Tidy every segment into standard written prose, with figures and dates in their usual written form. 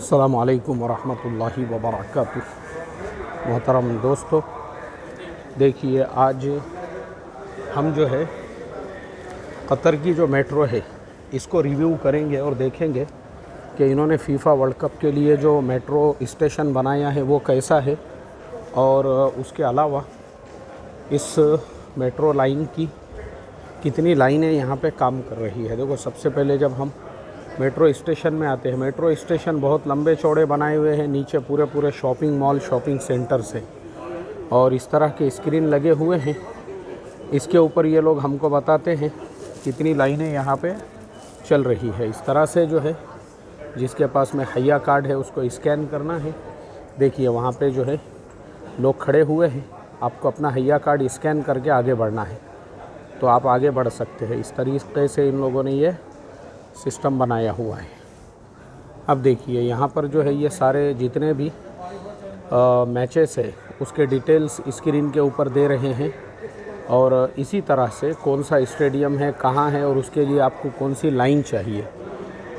अस्सलामु अलैकुम वरहमतुल्लाहि वबरकातुह। मोहतरम दोस्तों, देखिए आज हम जो है कतर की जो मेट्रो है इसको रिव्यू करेंगे और देखेंगे कि इन्होंने फ़ीफ़ा वर्ल्ड कप के लिए जो मेट्रो स्टेशन बनाया है वो कैसा है, और उसके अलावा इस मेट्रो लाइन की कितनी लाइनें यहाँ पे काम कर रही है। देखो, सबसे पहले जब हम मेट्रो स्टेशन में आते हैं, मेट्रो स्टेशन बहुत लंबे चौड़े बनाए हुए हैं, नीचे पूरे शॉपिंग मॉल शॉपिंग सेंटर्स हैं और इस तरह के स्क्रीन लगे हुए हैं। इसके ऊपर ये लोग हमको बताते हैं कितनी लाइनें यहाँ पे चल रही है। इस तरह से जो है जिसके पास में हैया कार्ड है उसको स्कैन करना है। देखिए वहाँ पे जो है लोग खड़े हुए हैं, आपको अपना हैया कार्ड स्कैन करके आगे बढ़ना है तो आप आगे बढ़ सकते हैं। इस तरीके से इन लोगों ने ये सिस्टम बनाया हुआ है। अब देखिए यहाँ पर जो है ये सारे जितने भी मैचेस है उसके डिटेल्स स्क्रीन के ऊपर दे रहे हैं, और इसी तरह से कौन सा स्टेडियम है, कहाँ है और उसके लिए आपको कौन सी लाइन चाहिए।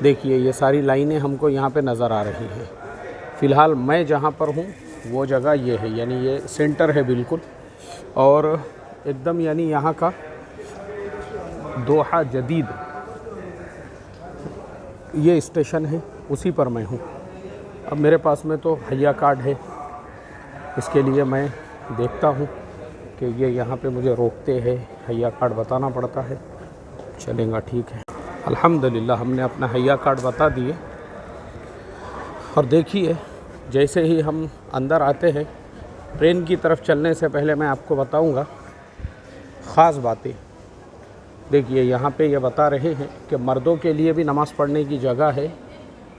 देखिए ये सारी लाइनें हमको यहाँ पे नज़र आ रही हैं। फ़िलहाल मैं जहाँ पर हूँ वो जगह ये है, यानी ये सेंटर है बिल्कुल, और एकदम यानी यहाँ का दोहा जदीद ये स्टेशन है, उसी पर मैं हूँ। अब मेरे पास में तो हैया कार्ड है, इसके लिए मैं देखता हूँ कि ये यहाँ पे मुझे रोकते हैं, हैया कार्ड बताना पड़ता है। चलेगा, ठीक है। अल्हम्दुलिल्लाह हमने अपना हैया कार्ड बता दिए। और देखिए जैसे ही हम अंदर आते हैं, ट्रेन की तरफ चलने से पहले मैं आपको बताऊँगा ख़ास बातें। देखिए यहाँ पे ये बता रहे हैं कि मर्दों के लिए भी नमाज़ पढ़ने की जगह है,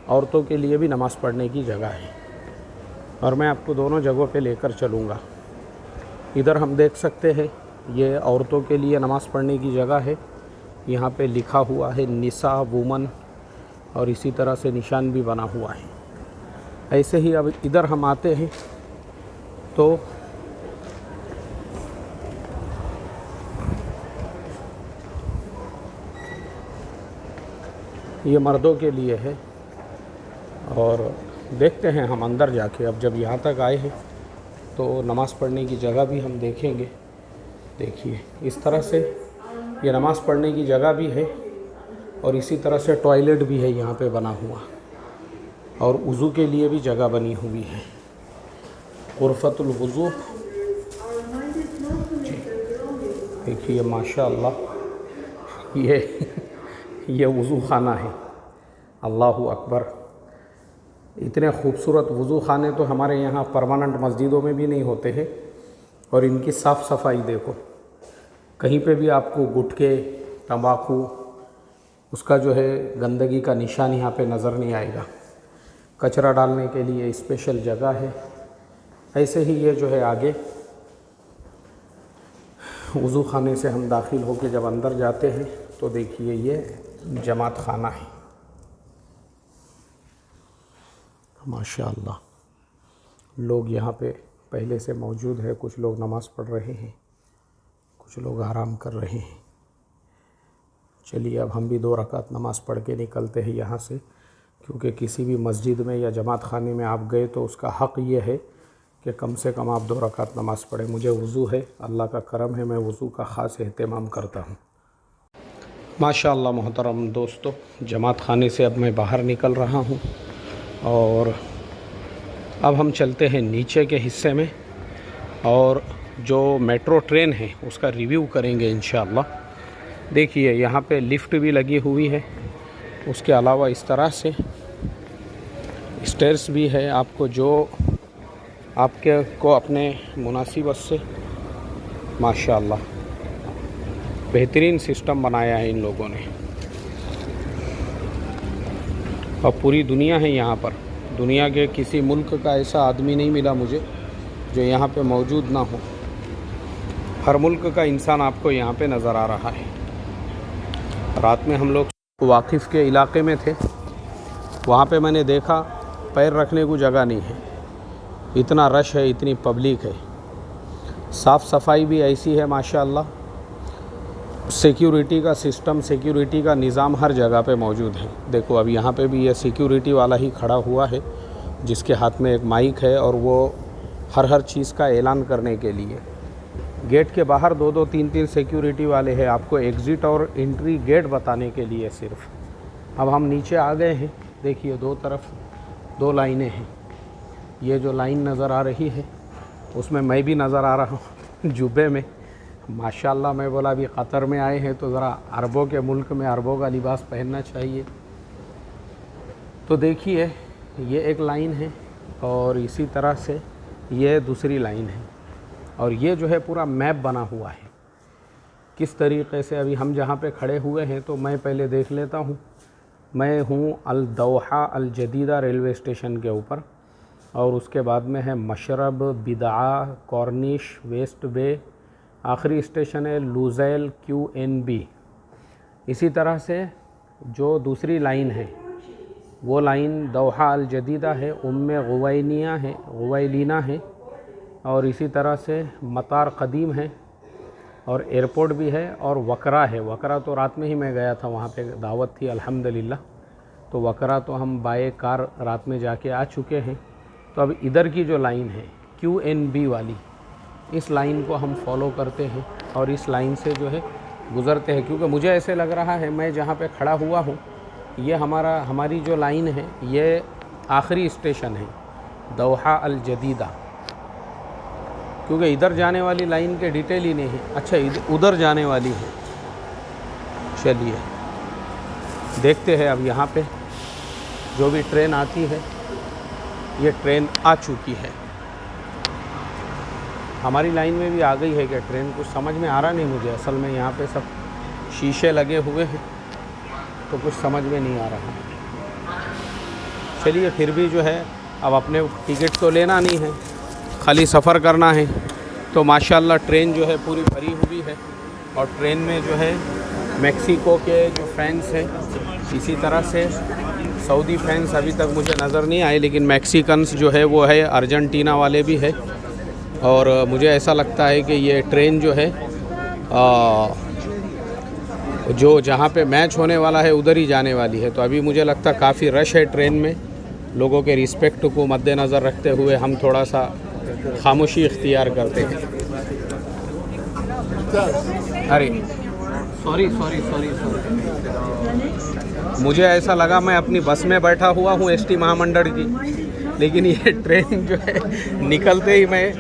औरतों के लिए भी नमाज़ पढ़ने की जगह है, और मैं आपको दोनों जगहों पे लेकर चलूँगा। इधर हम देख सकते हैं ये औरतों के लिए नमाज़ पढ़ने की जगह है, यहाँ पे लिखा हुआ है निसा वुमन, और इसी तरह से निशान भी बना हुआ है। ऐसे ही अब इधर हम आते हैं तो ये मर्दों के लिए है, और देखते हैं हम अंदर जाके। अब जब यहाँ तक आए हैं तो नमाज़ पढ़ने की जगह भी हम देखेंगे। देखिए इस तरह से ये नमाज़ पढ़ने की जगह भी है, और इसी तरह से टॉयलेट भी है यहाँ पे बना हुआ, और वज़ू के लिए भी जगह बनी हुई है, ग़ुरफ़तुल वज़ू। देखिए माशाअल्लाह ये वज़ू ख़ाना है। अल्लाहु अकबर। इतने खूबसूरत वज़ू ख़ाने तो हमारे यहाँ परमानेंट मस्जिदों में भी नहीं होते हैं। और इनकी साफ़ सफाई देखो, कहीं पे भी आपको गुटखे तंबाकू उसका जो है गंदगी का निशान यहाँ पे नज़र नहीं आएगा। कचरा डालने के लिए स्पेशल जगह है। ऐसे ही ये जो है आगे वज़ू ख़ाने से हम दाखिल होकर जब अंदर जाते हैं तो देखिए ये जमात खाना है। माशाअल्लाह लोग यहाँ पे पहले से मौजूद है। कुछ लोग नमाज़ पढ़ रहे हैं, कुछ लोग आराम कर रहे हैं। चलिए अब हम भी 2 रकात नमाज़ पढ़ के निकलते हैं यहाँ से, क्योंकि किसी भी मस्जिद में या जमात खाने में आप गए तो उसका हक़ ये है कि कम से कम आप 2 रकात नमाज़ पढ़ें। मुझे वज़ू है, अल्लाह का करम है, मैं वज़ू का ख़ास एहतमाम करता हूँ। माशाअल्लाह मोहतरम दोस्तों, जमात खाने से अब मैं बाहर निकल रहा हूँ, और अब हम चलते हैं नीचे के हिस्से में, और जो मेट्रो ट्रेन है उसका रिव्यू करेंगे इंशाअल्लाह। देखिए यहाँ पे लिफ्ट भी लगी हुई है, उसके अलावा इस तरह से स्टेयर्स भी है, आपको जो आपके को अपने मुनासिबत से माशाअल्लाह बेहतरीन सिस्टम बनाया है इन लोगों ने। और पूरी दुनिया है यहाँ पर, दुनिया के किसी मुल्क का ऐसा आदमी नहीं मिला मुझे जो यहाँ पे मौजूद ना हो। हर मुल्क का इंसान आपको यहाँ पे नज़र आ रहा है। रात में हम लोग वाकिफ़ के इलाके में थे, वहाँ पे मैंने देखा पैर रखने को जगह नहीं है, इतना रश है, इतनी पब्लिक है। साफ़ सफाई भी ऐसी है माशाअल्लाह, सिक्योरिटी का सिस्टम, सिक्योरिटी का निज़ाम हर जगह पे मौजूद है। देखो अब यहाँ पे भी ये सिक्योरिटी वाला ही खड़ा हुआ है जिसके हाथ में एक माइक है और वो हर चीज़ का ऐलान करने के लिए। गेट के बाहर 2-2 3-3 सिक्योरिटी वाले हैं आपको एग्ज़िट और एंट्री गेट बताने के लिए सिर्फ। अब हम नीचे आ गए हैं। देखिए दो तरफ 2 लाइनें हैं। ये जो लाइन नज़र आ रही है उसमें मैं भी नज़र आ रहा हूँ जुब्बे में। माशाल्लाह मैं बोला अभी कतर में आए हैं तो ज़रा अरबों के मुल्क में अरबों का लिबास पहनना चाहिए। तो देखिए ये एक लाइन है और इसी तरह से ये दूसरी लाइन है और ये जो है पूरा मैप बना हुआ है किस तरीक़े से। अभी हम जहाँ पे खड़े हुए हैं तो मैं पहले देख लेता हूँ। मैं हूँ अल दोहा अल जदीदा रेलवे स्टेशन के ऊपर और उसके बाद में है मशरब, बिदआ, कॉर्निश, वेस्ट बे, आखिरी स्टेशन है लुज़ैल QNB। इसी तरह से जो दूसरी लाइन है वो लाइन दोहा अल जदीदा है, उम्मे गुवैलीना है और इसी तरह से मतार क़दीम है और एयरपोर्ट भी है और वकरा है। वकरा तो रात में ही मैं गया था, वहाँ पे दावत थी अल्हम्दुलिल्लाह। तो वकरा तो हम बाय कार रात में जाके आ चुके हैं। तो अब इधर की जो लाइन है QNB वाली, इस लाइन को हम फॉलो करते हैं और इस लाइन से जो है गुज़रते हैं, क्योंकि मुझे ऐसे लग रहा है मैं जहाँ पे खड़ा हुआ हूँ ये हमारी जो लाइन है ये आखिरी स्टेशन है दोहा अल जदीदा, क्योंकि इधर जाने वाली लाइन के डिटेल ही नहीं है। अच्छा उधर जाने वाली है। चलिए देखते हैं। अब यहाँ पे जो भी ट्रेन आती है ये ट्रेन आ चुकी है। हमारी लाइन में भी आ गई है क्या ट्रेन? कुछ समझ में आ रहा नहीं मुझे। असल में यहाँ पे सब शीशे लगे हुए हैं तो कुछ समझ में नहीं आ रहा। चलिए फिर भी जो है अब अपने टिकट तो लेना नहीं है, खाली सफ़र करना है। तो माशाल्लाह ट्रेन जो है पूरी भरी हुई है और ट्रेन में जो है मेक्सिको के जो फैंस हैं, इसी तरह से सऊदी फैंस अभी तक मुझे नज़र नहीं आए, लेकिन मैक्सिकन्स जो है वो है, अर्जेंटीना वाले भी है। और मुझे ऐसा लगता है कि ये ट्रेन जो है जो जहाँ पे मैच होने वाला है उधर ही जाने वाली है। तो अभी मुझे लगता है काफ़ी रश है ट्रेन में। लोगों के रिस्पेक्ट को मद्देनज़र रखते हुए हम थोड़ा सा खामोशी इख्तियार करते हैं। अरे सॉरी, मुझे ऐसा लगा मैं अपनी बस में बैठा हुआ हूँ ST महामंडल की, लेकिन ये ट्रेन जो है निकलते ही मैं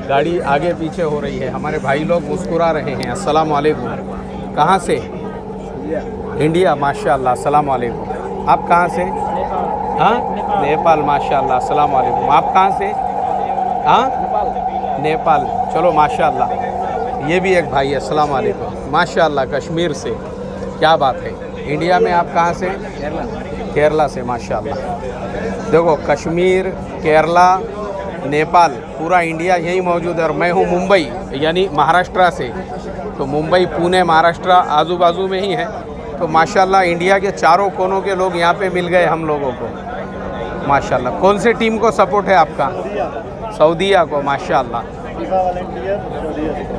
गाड़ी आगे पीछे हो रही है। हमारे भाई लोग मुस्कुरा रहे हैं। अस्सलाम वालेकुम। कहाँ से? इंडिया। माशाल्लाह, अस्सलाम वालेकुम। आप कहाँ से? हाँ, नेपाल। माशाल्लाह, अस्सलाम वालेकुम। आप कहाँ से? हाँ, नेपाल। चलो माशाल्लाह। ये भी एक भाई है। अस्सलाम वालेकुम। माशाल्लाह, कश्मीर से। क्या बात है। इंडिया में आप कहाँ से? केरला से। माशाल्लाह। देखो कश्मीर, केरला, नेपाल, पूरा इंडिया यही मौजूद है। और मैं हूँ मुंबई यानी महाराष्ट्र से। तो मुंबई, पुणे, महाराष्ट्र आजू बाजू में ही है। तो माशाल्लाह इंडिया के चारों कोनों के लोग यहाँ पे मिल गए हम लोगों को। माशाल्लाह। कौन से टीम को सपोर्ट है आपका? सऊदीया को। माशाल्लाह।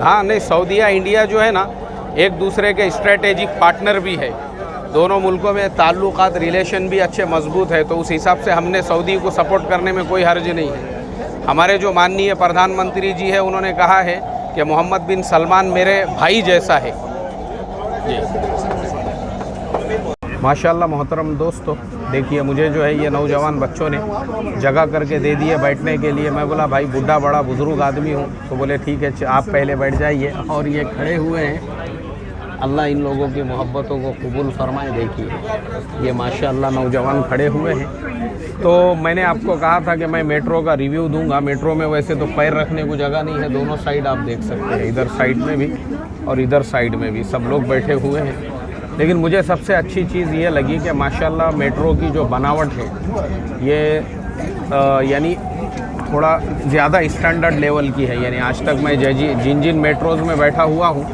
हाँ नहीं, सऊदीया इंडिया जो है ना एक दूसरे के स्ट्रेटेजिक पार्टनर भी है। दोनों मुल्कों में ताल्लुकात, रिलेशन भी अच्छे मजबूत है। तो उस हिसाब से हमने सऊदी को सपोर्ट करने में कोई हर्ज नहीं है। हमारे जो माननीय प्रधानमंत्री जी है उन्होंने कहा है कि मोहम्मद बिन सलमान मेरे भाई जैसा है। माशाल्लाह मोहतरम दोस्तों, देखिए मुझे जो है ये नौजवान बच्चों ने जगह करके दे दिए बैठने के लिए। मैं बोला भाई बुढ़ा बड़ा बुज़ुर्ग आदमी हूँ, तो बोले ठीक है आप पहले बैठ जाइए। और ये खड़े हुए हैं। अल्लाह इन लोगों की मोहब्बतों को कबूल फरमाए। देखिए ये माशाल्लाह नौजवान खड़े हुए हैं। तो मैंने आपको कहा था कि मैं मेट्रो का रिव्यू दूंगा। मेट्रो में वैसे तो पैर रखने को जगह नहीं है, दोनों साइड आप देख सकते हैं, इधर साइड में भी और इधर साइड में भी सब लोग बैठे हुए हैं। लेकिन मुझे सबसे अच्छी चीज़ ये लगी कि माशाल्लाह मेट्रो की जो बनावट है ये यानी थोड़ा ज़्यादा स्टैंडर्ड लेवल की है। यानी आज तक मैं जिन मेट्रोज़ में बैठा हुआ हूँ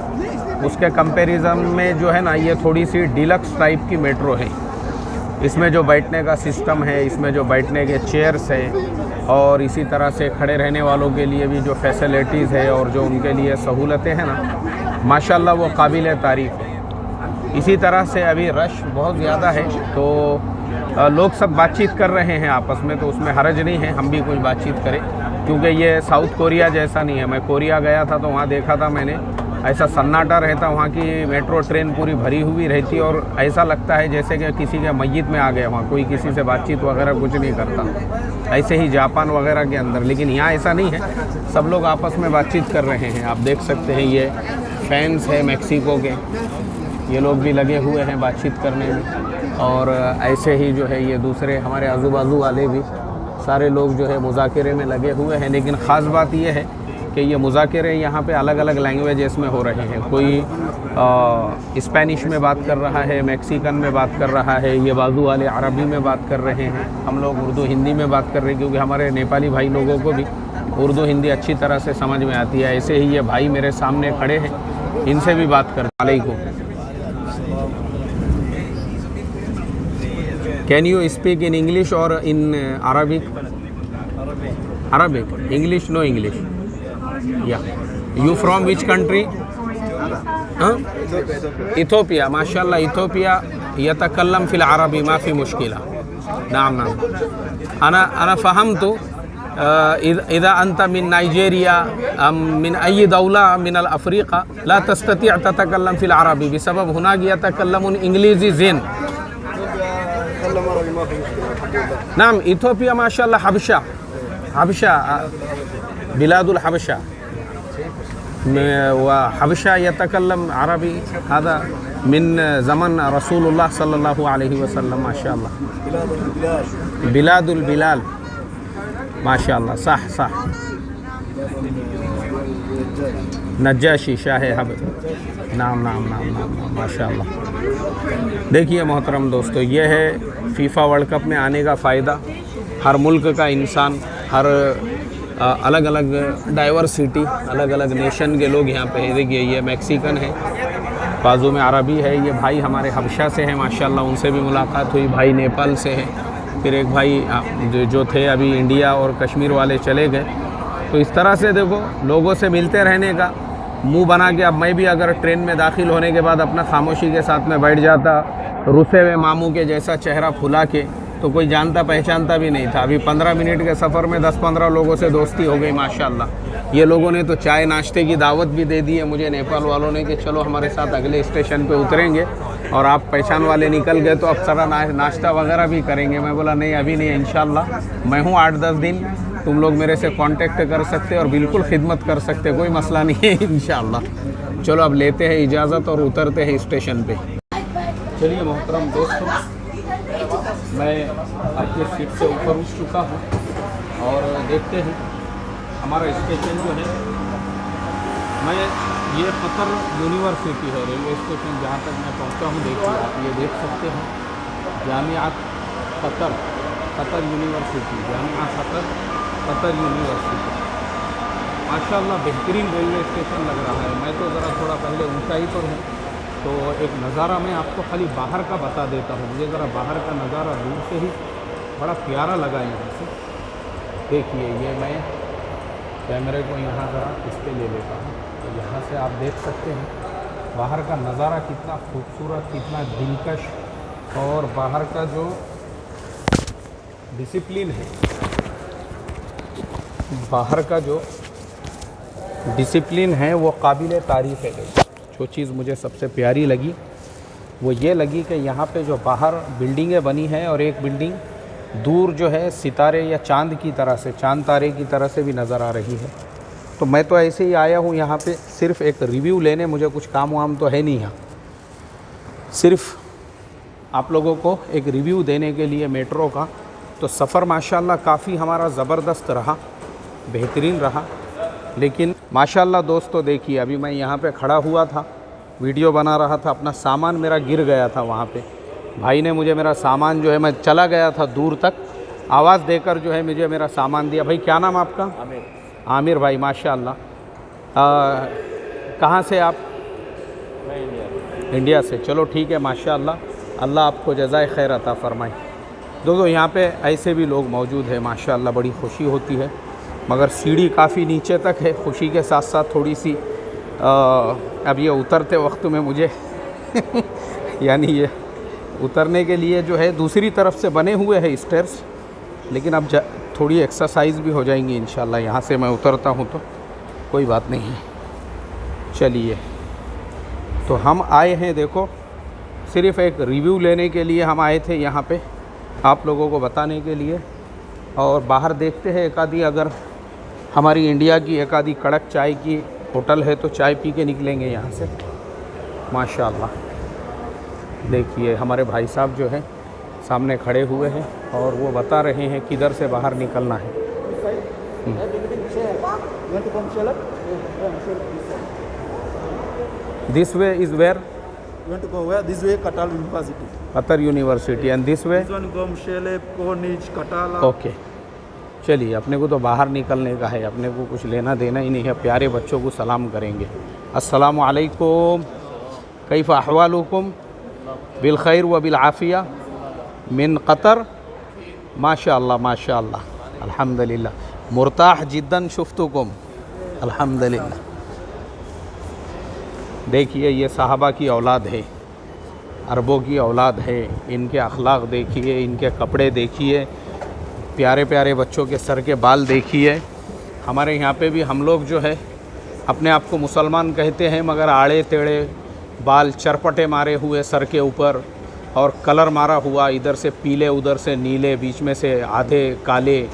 उसके कंपैरिजन में जो है ना ये थोड़ी सी डिलक्स टाइप की मेट्रो है। इसमें जो बैठने का सिस्टम है, इसमें जो बैठने के चेयर्स हैं और इसी तरह से खड़े रहने वालों के लिए भी जो फैसिलिटीज़ है और जो उनके लिए सहूलतें हैं ना, माशाल्लाह वो काबिल तारीफ़ है। इसी तरह से अभी रश बहुत ज़्यादा है, तो लोग सब बातचीत कर रहे हैं आपस में, तो उसमें हरज नहीं है हम भी कुछ बातचीत करें, क्योंकि ये साउथ कोरिया जैसा नहीं है। मैं कोरिया गया था तो वहाँ देखा था मैंने, ऐसा सन्नाटा रहता, वहाँ की मेट्रो ट्रेन पूरी भरी हुई रहती और ऐसा लगता है जैसे कि किसी के मस्जिद में आ गए, वहाँ कोई किसी से बातचीत वगैरह कुछ नहीं करता, ऐसे ही जापान वगैरह के अंदर। लेकिन यहाँ ऐसा नहीं है, सब लोग आपस में बातचीत कर रहे हैं। आप देख सकते हैं ये फैंस है मैक्सिको के, ये लोग भी लगे हुए हैं बातचीत करने में, और ऐसे ही जो है ये दूसरे हमारे आजू बाजू वाले भी सारे लोग जो है मुज़ाकरे में लगे हुए हैं। लेकिन ख़ास बात ये है कि ये मुज़ाकरे यहाँ पे अलग अलग लैंग्वेजेस में हो रहे हैं। कोई स्पेनिश में बात कर रहा है, मैक्सिकन में बात कर रहा है, ये बाजू वाले अरबी में बात कर रहे हैं, हम लोग उर्दू हिंदी में बात कर रहे हैं, क्योंकि हमारे नेपाली भाई लोगों को भी उर्दू हिंदी अच्छी तरह से समझ में आती है। ऐसे ही ये भाई मेरे सामने खड़े हैं, इनसे भी बात कर। वालेकुम। Can you speak in English और in Arabic? Arabic, English no English. या you from which country? Ethiopia. माशाल्लाह, इथोपिया यतकल्लम फिल अरबी मा फी मुश्किला। नाम अना फ़हम्तु इज़ा अंत मिन नाइजेरिया मिन अय्यि दौला मिन अल अफ्रीका ला तस्तती ततकल्लम फिल अरबी बिसबब हुनाक यतकल्लमुन इंग्लिज़ी ज़िन। नाम इथोपिया माशाल्लाह, हबशा, हबशा बिलादुल हबशा व हबशा यतकल्लम अरबी। हज़ा मिन ज़मन रसूलुल्लाह सल्लल्लाहु अलैहि वसल्लम। माशाल्लाह बिलादुल बिलाल। माशाल्लाह, सह सह नज्जाशी शाह हब। नाम नाम नाम नाम नाम माशाल्लाह। देखिए मोहतरम दोस्तों, ये है फीफा वर्ल्ड कप में आने का फ़ायदा। हर मुल्क का इंसान, हर अलग अलग डाइवर्सिटी, अलग अलग नेशन के लोग यहाँ पे है। देखिए ये मैक्सिकन है, बाजू में अरबी है, ये भाई हमारे हबशा से हैं माशाल्लाह, उनसे भी मुलाकात हुई। भाई नेपाल से है, फिर एक भाई जो थे अभी इंडिया और कश्मीर वाले चले गए। तो इस तरह से देखो लोगों से मिलते रहने का मुंह बना के। अब मैं भी अगर ट्रेन में दाखिल होने के बाद अपना खामोशी के साथ में बैठ जाता, रुसे हुए मामू के जैसा चेहरा फुला के, तो कोई जानता पहचानता भी नहीं था। अभी 15 मिनट के सफ़र में 10-15 लोगों से दोस्ती हो गई माशाल्लाह। ये लोगों ने तो चाय नाश्ते की दावत भी दे दी है मुझे, नेपाल वालों ने, कि चलो हमारे साथ अगले स्टेशन पे उतरेंगे, और आप पहचान वाले निकल गए तो अब सारा नाश्ता वगैरह भी करेंगे। मैं बोला नहीं, अभी नहीं, इंशाल्लाह मैं हूँ 8-10 दिन, तुम लोग मेरे से कांटेक्ट कर सकते और बिल्कुल खिदमत कर सकते, कोई मसला नहीं है इंशाल्लाह। चलो अब लेते हैं इजाज़त और उतरते हैं स्टेशन पे। चलिए मोहतरम दोस्तों, मैं अपनी सीट से ऊपर उठ चुका हूँ और देखते हैं हमारा स्टेशन जो है, मैं ये कतर यूनिवर्सिटी है रेलवे स्टेशन जहाँ तक मैं पहुँचा हूँ। देखिए आप ये देख सकते हैं, जामियात कतर यूनिवर्सिटी, जामिया कतर यूनिवर्सिटी। माशाल्लाह बेहतरीन रेलवे स्टेशन लग रहा है। मैं तो ज़रा थोड़ा पहले ऊंचाई पर हूँ, तो एक नज़ारा मैं आपको खाली बाहर का बता देता हूँ। मुझे ज़रा बाहर का नज़ारा दूर से ही बड़ा प्यारा लगा यहाँ से। देखिए ये मैं कैमरे को यहाँ ज़रा इस पर ले लेता हूँ, तो यहाँ से आप देख सकते हैं बाहर का नज़ारा कितना खूबसूरत, कितना दिलकश, और बाहर का जो डिसिप्लिन है, बाहर का जो डिसिप्लिन है वो काबिल तारीफ़ है। जो चीज़ मुझे सबसे प्यारी लगी वो ये लगी कि यहाँ पे जो बाहर बिल्डिंगें बनी हैं, और एक बिल्डिंग दूर जो है सितारे या चांद की तरह से, चांद तारे की तरह से भी नज़र आ रही है। तो मैं तो ऐसे ही आया हूँ यहाँ पे सिर्फ़ एक रिव्यू लेने, मुझे कुछ काम वाम तो है नहीं यहाँ, सिर्फ़ आप लोगों को एक रिव्यू देने के लिए मेट्रो का। तो सफ़र माशाल्लाह काफ़ी हमारा ज़बरदस्त रहा, बेहतरीन रहा। लेकिन माशाल्लाह दोस्तों देखिए, अभी मैं यहाँ पे खड़ा हुआ था, वीडियो बना रहा था, अपना सामान मेरा गिर गया था वहाँ पे। भाई ने मुझे मेरा सामान जो है, मैं चला गया था दूर तक, आवाज़ देकर जो है मुझे मेरा सामान दिया। भाई क्या नाम आपका? आमिर। आमिर भाई माशाल्लाह। कहाँ से आप? मैं इंडिया से। चलो ठीक है माशाल्लाह, अल्लाह आपको जज़ाए खैर अता फ़रमाए। दोस्तों यहाँ पे ऐसे भी लोग मौजूद हैं माशाल्लाह, बड़ी खुशी होती है। मगर सीढ़ी काफ़ी नीचे तक है, खुशी के साथ साथ थोड़ी सी अब ये उतरते वक्त में मुझे यानी ये उतरने के लिए जो है दूसरी तरफ से बने हुए हैं स्टेयर्स, लेकिन अब थोड़ी एक्सरसाइज भी हो जाएंगी इंशाल्लाह। यहाँ से मैं उतरता हूँ तो कोई बात नहीं है। चलिए, तो हम आए हैं, देखो सिर्फ़ एक रिव्यू लेने के लिए हम आए थे यहाँ पे, आप लोगों को बताने के लिए। और बाहर देखते हैं एक आधी, अगर हमारी इंडिया की एक आधी कड़क चाय की होटल है तो चाय पी के निकलेंगे यहाँ से। माशाल्लाह देखिए हमारे भाई साहब जो हैं सामने खड़े हुए हैं और वो बता रहे हैं किधर से बाहर निकलना है। This way is where? You want to go where? This way, Qatar University. Qatar University, and this way? This one go Mshele, Corniche, Katala. Okay, चलिए अपने को तो बाहर निकलने का है, अपने को कुछ लेना देना ही नहीं है। प्यारे बच्चों को सलाम करेंगे। अस्सलामु अलैकुम, कैफ़ अहवालुकुम, बिल खैर व बिल आफ़िया मिन क़तर। माशाअल्लाह माशाअल्लाह, अल्हम्दुलिल्लाह। मुर्ताह जिद्दन शुफ्तुकुम, अल्हम्दुलिल्लाह। देखिए ये साहबा की औलाद है, अरबों की औलाद है। इनके अखलाक देखिए, इनके कपड़े देखिए, प्यारे प्यारे बच्चों के सर के बाल देखिए। हमारे यहाँ पे भी हम लोग जो है अपने आप को मुसलमान कहते हैं, मगर आड़े टेढ़े बाल, चरपटे मारे हुए सर के ऊपर और कलर मारा हुआ, इधर से पीले उधर से नीले, बीच में से आधे काले,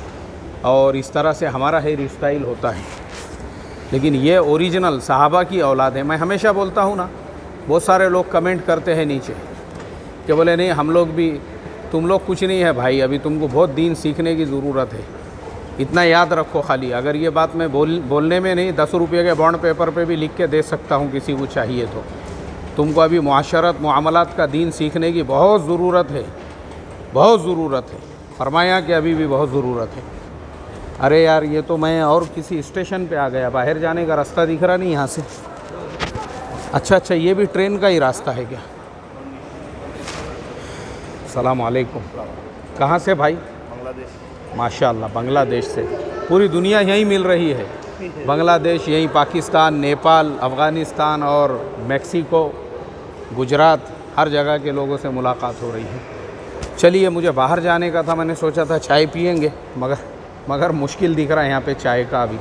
और इस तरह से हमारा हेयर स्टाइल होता है। लेकिन ये ओरिजिनल साहबा की औलाद है। मैं हमेशा बोलता हूँ ना, बहुत सारे लोग कमेंट करते हैं नीचे कि बोले नहीं हम लोग भी, तुम लोग कुछ नहीं है भाई, अभी तुमको बहुत दीन सीखने की ज़रूरत है। इतना याद रखो खाली, अगर ये बात मैं बोलने में नहीं, 10 रुपये के बॉन्ड पेपर पे भी लिख के दे सकता हूँ किसी को चाहिए तो। तुमको अभी मुआशरत मुआमलात का दीन सीखने की बहुत ज़रूरत है, बहुत ज़रूरत है। फरमाया कि अभी भी बहुत ज़रूरत है। अरे यार ये तो मैं और किसी स्टेशन पे आ गया, बाहर जाने का रास्ता दिख रहा नहीं यहाँ से। अच्छा, ये भी ट्रेन का ही रास्ता है क्या? सलाम अलैकुम, कहाँ से भाई? बांग्लादेश। माशाअल्लाह, बांग्लादेश से। पूरी दुनिया यहीं मिल रही है, बांग्लादेश यहीं, पाकिस्तान, नेपाल, अफ़गानिस्तान और मेक्सिको, गुजरात, हर जगह के लोगों से मुलाकात हो रही है। चलिए, मुझे बाहर जाने का था, मैंने सोचा था चाय पियेंगे, मगर मुश्किल दिख रहा है यहाँ पे चाय का अभी।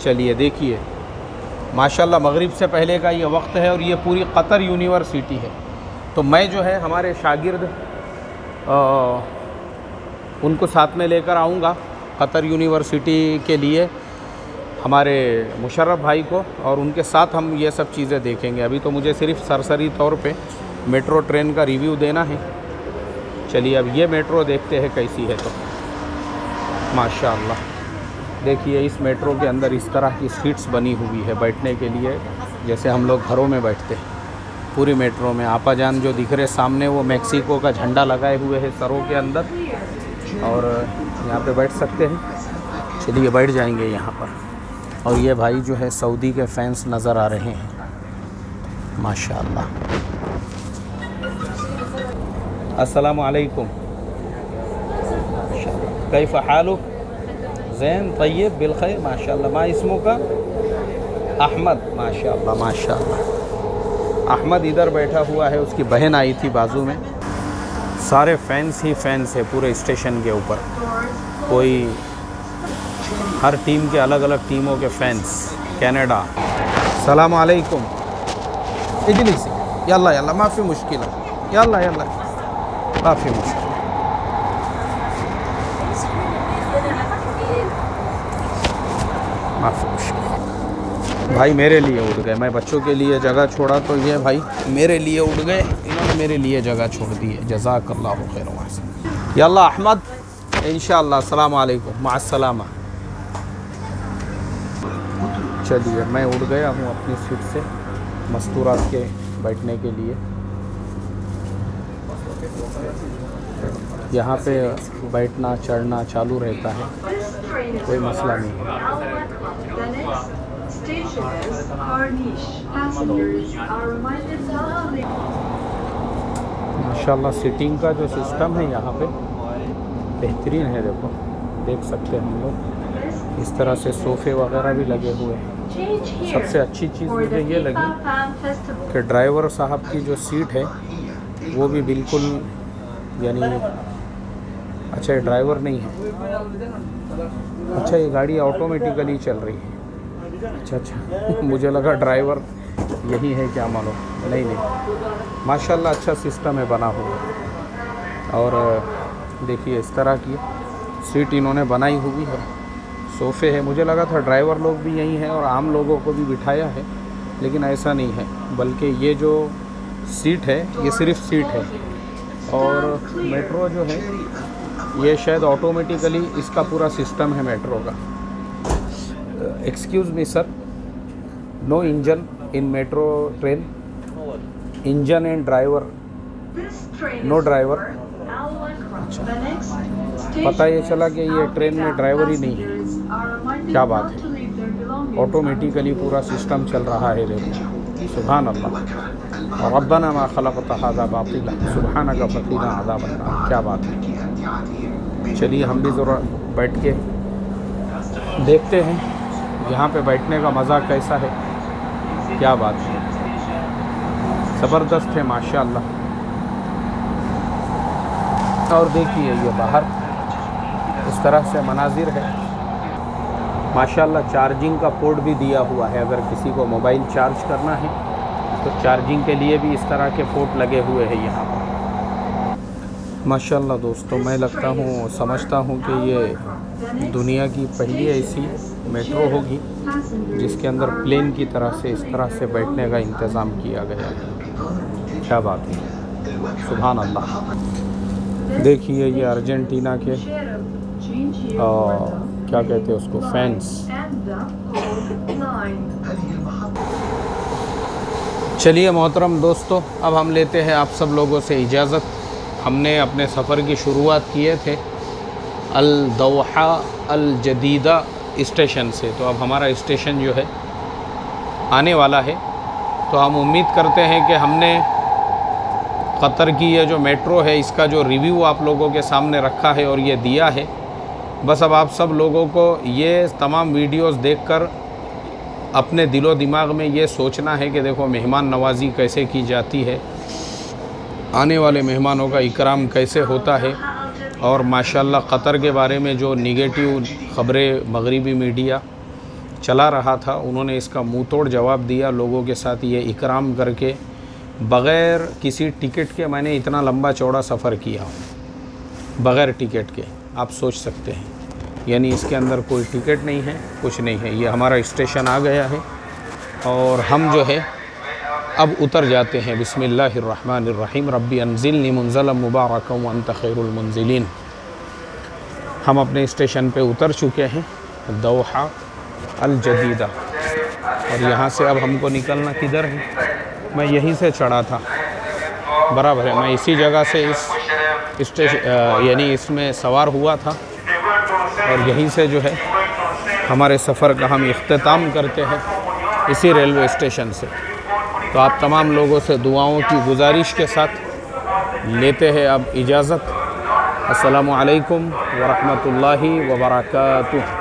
चलिए देखिए माशाल्लाह, मगरिब से पहले का ये वक्त है और ये पूरी कतर यूनिवर्सिटी है। तो मैं जो है हमारे शागिर्द उनको साथ में लेकर आऊँगा कतर यूनिवर्सिटी के लिए, हमारे मुशर्रफ भाई को, और उनके साथ हम ये सब चीज़ें देखेंगे। अभी तो मुझे सिर्फ सरसरी तौर पे मेट्रो ट्रेन का रिव्यू देना है। चलिए अब ये मेट्रो देखते हैं कैसी है। तो माशाअल्लाह देखिए, इस मेट्रो के अंदर इस तरह की सीट्स बनी हुई है बैठने के लिए, जैसे हम लोग घरों में बैठते हैं। पूरी मेट्रो में आपा जान जो दिख रहे सामने, वो मेक्सिको का झंडा लगाए हुए है सरों के अंदर, और यहाँ पे बैठ सकते हैं। चलिए बैठ जाएंगे यहाँ पर। और ये भाई जो है सऊदी के फैंस नज़र आ रहे हैं माशाअल्लाह। अस्सलामु अलैकुम, कैफ़ हालुक? ज़ैन, तय्यब, बिल खैर, माशाअल्लाह। मा इस्मु का? अहमद, माशाअल्लाह माशाअल्लाह। अहमद इधर बैठा हुआ है, उसकी बहन आई थी बाजू में। सारे फैंस ही फैंस है पूरे स्टेशन के ऊपर, कोई हर टीम के अलग अलग टीमों के फैंस। कनाडा। सलाम अलैकुम, इजलिस, यल्ला यल्ला, माफ़ी मुश्किल, यल्ला यल्ला, काफ़ी मुश्किल। माफ़ी मुश्किल। भाई मेरे लिए उड़ गए, मैं बच्चों के लिए जगह छोड़ा तो ये भाई मेरे लिए उड़ गए, इन्होंने मेरे लिए जगह छोड़ दी है। जज़ाकल्लाहु खैर। यल्ला अहमद, इंशाअल्लाह। अस्सलाम वालेकुम, माअस्सलामा। चलिए मैं उड़ गया हूँ अपनी सीट से मस्तूरात के बैठने के लिए। यहाँ पे बैठना चढ़ना चालू रहता है, कोई मसला नहीं है। माशाल्लाह सीटिंग का जो सिस्टम है यहाँ पे बेहतरीन है। देखो, देख सकते हैं हम लोग, इस तरह से सोफ़े वगैरह भी लगे हुए हैं। सबसे अच्छी चीज़ मुझे ये लगी कि ड्राइवर साहब की जो सीट है वो भी बिल्कुल यानी अच्छा, ये ड्राइवर नहीं है। अच्छा, ये गाड़ी ऑटोमेटिकली चल रही है। अच्छा मुझे लगा ड्राइवर यही है क्या मालूम। नहीं, माशाल्लाह अच्छा सिस्टम है बना हुआ। और देखिए इस तरह की सीट इन्होंने बनाई हुई है, सोफ़े है। मुझे लगा था ड्राइवर लोग भी यही हैं और आम लोगों को भी बिठाया है, लेकिन ऐसा नहीं है, बल्कि ये जो सीट है ये सिर्फ सीट है। और मेट्रो जो है ये शायद ऑटोमेटिकली इसका पूरा सिस्टम है मेट्रो का। Excuse me sir, no engine in metro train, engine and driver, no driver. अच्छा, पता ये चला कि ये ट्रेन में ड्राइवर ही नहीं है। क्या बात है, ऑटोमेटिकली पूरा सिस्टम चल रहा है। देखो सुभान अल्लाह। और रब्बना मा खलक़्ता हाज़ा बातिला सुब्हानका फ़क़ीना अज़ाबन नार। क्या बात है। चलिए हम भी ज़रा बैठ के देखते हैं यहाँ पे बैठने का मज़ा कैसा है। क्या बात है, ज़बरदस्त है माशाअल्लाह। और देखिए ये बाहर इस तरह से मनाजिर है माशाअल्लाह। चार्जिंग का पोर्ट भी दिया हुआ है, अगर किसी को मोबाइल चार्ज करना है तो चार्जिंग के लिए भी इस तरह के पोर्ट लगे हुए हैं यहाँ पर। माशाअल्लाह दोस्तों, मैं लगता हूँ समझता हूँ कि ये दुनिया की पहली ऐसी मेट्रो होगी जिसके अंदर प्लेन की तरह से इस तरह से बैठने का इंतज़ाम किया गया है। क्या बात है, सुभान अल्लाह। देखिए ये अर्जेंटीना के क्या कहते हैं उसको, फैंस। चलिए मोहतरम दोस्तों, अब हम लेते हैं आप सब लोगों से इजाज़त। हमने अपने सफ़र की शुरुआत किए थे अल दोहा अल जदीदा स्टेशन से, तो अब हमारा स्टेशन जो है आने वाला है। तो हम उम्मीद करते हैं कि हमने क़तर की ये जो मेट्रो है इसका जो रिव्यू आप लोगों के सामने रखा है और ये दिया है। बस अब आप सब लोगों को ये तमाम वीडियोस देखकर अपने दिलो दिमाग में ये सोचना है कि देखो मेहमान नवाज़ी कैसे की जाती है, आने वाले मेहमानों का इकराम कैसे होता है। और माशाल्लाह क़तर के बारे में जो निगेटिव ख़बरें मगरिबी मीडिया चला रहा था, उन्होंने इसका मुँह तोड़ जवाब दिया। लोगों के साथ ये इकराम करके बग़ैर किसी टिकट के मैंने इतना लंबा चौड़ा सफ़र किया हूँ, बग़ैर टिकट के। आप सोच सकते हैं, यानी इसके अंदर कोई टिकट नहीं है, कुछ नहीं है। ये हमारा स्टेशन आ गया है और हम जो है अब उतर जाते हैं। बिस्मिल्लाहिर्रहमानिर्रहीम, रब्बी अनज़िलनी मुनज़लन मुबारकन व अंत खैरुल मुनज़िलीन। हम अपने स्टेशन पे उतर चुके हैं, दोहा अल जदीदा। और यहाँ से अब हमको निकलना किधर है? मैं यहीं से चढ़ा था, बराबर है। मैं इसी जगह से इस स्टेशन यानी इसमें सवार हुआ था और यहीं से जो है हमारे सफ़र का हम इख्तिताम करते हैं इसी रेलवे स्टेशन से। तो आप तमाम लोगों से दुआओं की गुजारिश के साथ लेते हैं अब इजाज़त। अस्सलामु अलैकुम व रहमतुल्लाहि व बरकातुहू।